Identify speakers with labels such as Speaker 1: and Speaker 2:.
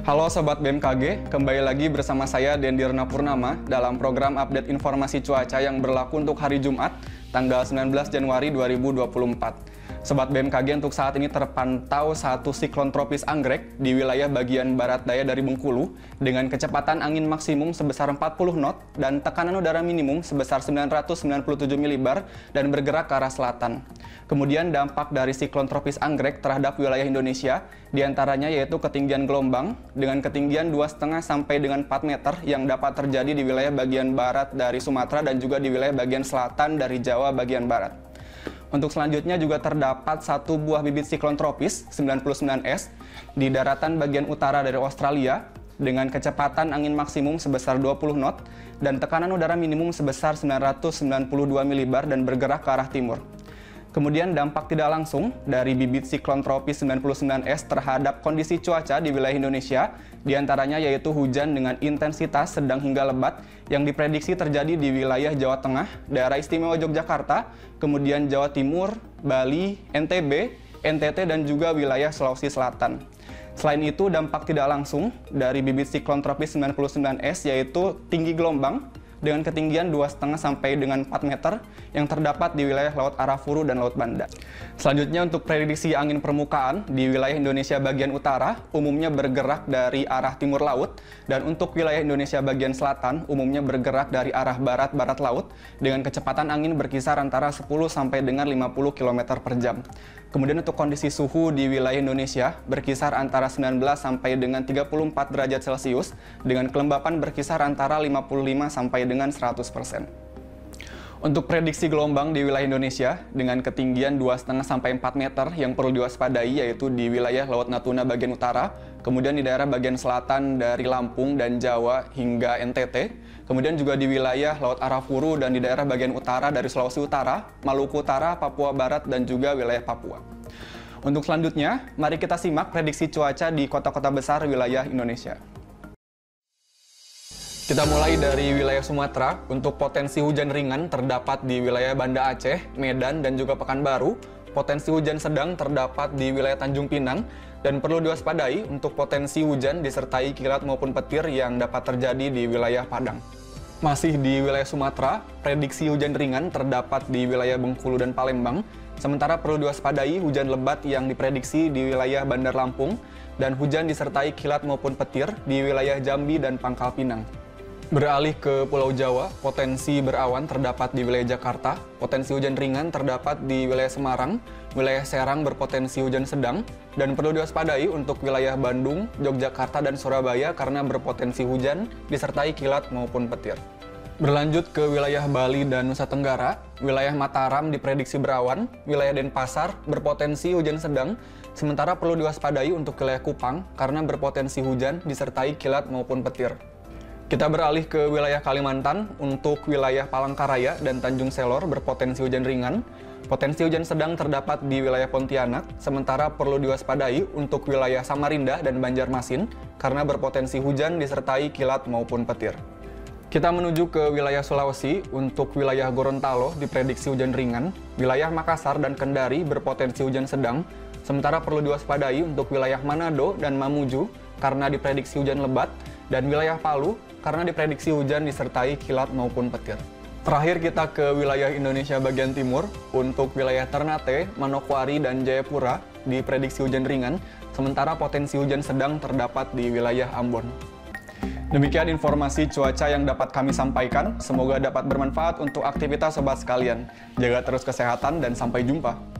Speaker 1: Halo Sobat BMKG, kembali lagi bersama saya Dendirna Purnama dalam program update informasi cuaca yang berlaku untuk hari Jumat, tanggal 19 Januari 2024. Sobat BMKG, untuk saat ini terpantau satu siklon tropis anggrek di wilayah bagian barat daya dari Bengkulu dengan kecepatan angin maksimum sebesar 40 knot dan tekanan udara minimum sebesar 997 milibar dan bergerak ke arah selatan. Kemudian dampak dari siklon tropis anggrek terhadap wilayah Indonesia diantaranya yaitu ketinggian gelombang dengan ketinggian 2,5 sampai dengan 4 meter yang dapat terjadi di wilayah bagian barat dari Sumatera dan juga di wilayah bagian selatan dari Jawa bagian barat. Untuk selanjutnya juga terdapat satu buah bibit siklon tropis 99S di daratan bagian utara dari Australia dengan kecepatan angin maksimum sebesar 20 knot dan tekanan udara minimum sebesar 992 milibar dan bergerak ke arah timur. Kemudian dampak tidak langsung dari bibit siklon tropis 99S terhadap kondisi cuaca di wilayah Indonesia, diantaranya yaitu hujan dengan intensitas sedang hingga lebat yang diprediksi terjadi di wilayah Jawa Tengah, daerah istimewa Yogyakarta, kemudian Jawa Timur, Bali, NTB, NTT, dan juga wilayah Sulawesi Selatan. Selain itu, dampak tidak langsung dari bibit siklon tropis 99S yaitu tinggi gelombang dengan ketinggian 2,5 sampai dengan 4 meter yang terdapat di wilayah Laut Arafuru dan Laut Banda. Selanjutnya untuk prediksi angin permukaan di wilayah Indonesia bagian utara umumnya bergerak dari arah timur laut dan untuk wilayah Indonesia bagian selatan umumnya bergerak dari arah barat-barat laut dengan kecepatan angin berkisar antara 10 sampai dengan 50 km per jam. Kemudian untuk kondisi suhu di wilayah Indonesia berkisar antara 19 sampai dengan 34 derajat Celcius dengan kelembapan berkisar antara 55 sampai dengan 100%. Untuk prediksi gelombang di wilayah Indonesia dengan ketinggian 2,5 sampai 4 meter yang perlu diwaspadai yaitu di wilayah Laut Natuna bagian utara, kemudian di daerah bagian selatan dari Lampung dan Jawa hingga NTT, kemudian juga di wilayah Laut Arafuru dan di daerah bagian utara dari Sulawesi Utara, Maluku Utara, Papua Barat, dan juga wilayah Papua. Untuk selanjutnya, mari kita simak prediksi cuaca di kota-kota besar wilayah Indonesia. Kita mulai dari wilayah Sumatera. Untuk potensi hujan ringan terdapat di wilayah Banda Aceh, Medan, dan juga Pekanbaru. Potensi hujan sedang terdapat di wilayah Tanjung Pinang, dan perlu diwaspadai untuk potensi hujan disertai kilat maupun petir yang dapat terjadi di wilayah Padang. Masih di wilayah Sumatera, prediksi hujan ringan terdapat di wilayah Bengkulu dan Palembang, sementara perlu diwaspadai hujan lebat yang diprediksi di wilayah Bandar Lampung, dan hujan disertai kilat maupun petir di wilayah Jambi dan Pangkal Pinang. Beralih ke Pulau Jawa, potensi berawan terdapat di wilayah Jakarta, potensi hujan ringan terdapat di wilayah Semarang, wilayah Serang berpotensi hujan sedang, dan perlu diwaspadai untuk wilayah Bandung, Yogyakarta, dan Surabaya karena berpotensi hujan disertai kilat maupun petir. Berlanjut ke wilayah Bali dan Nusa Tenggara, wilayah Mataram diprediksi berawan, wilayah Denpasar berpotensi hujan sedang, sementara perlu diwaspadai untuk wilayah Kupang karena berpotensi hujan disertai kilat maupun petir. Kita beralih ke wilayah Kalimantan. Untuk wilayah Palangkaraya dan Tanjung Selor berpotensi hujan ringan. Potensi hujan sedang terdapat di wilayah Pontianak, sementara perlu diwaspadai untuk wilayah Samarinda dan Banjarmasin karena berpotensi hujan disertai kilat maupun petir. Kita menuju ke wilayah Sulawesi. Untuk wilayah Gorontalo diprediksi hujan ringan. Wilayah Makassar dan Kendari berpotensi hujan sedang, sementara perlu diwaspadai untuk wilayah Manado dan Mamuju karena diprediksi hujan lebat, dan wilayah Palu karena diprediksi hujan disertai kilat maupun petir. Terakhir kita ke wilayah Indonesia bagian timur. Untuk wilayah Ternate, Manokwari, dan Jayapura diprediksi hujan ringan, sementara potensi hujan sedang terdapat di wilayah Ambon. Demikian informasi cuaca yang dapat kami sampaikan. Semoga dapat bermanfaat untuk aktivitas sobat sekalian. Jaga terus kesehatan dan sampai jumpa.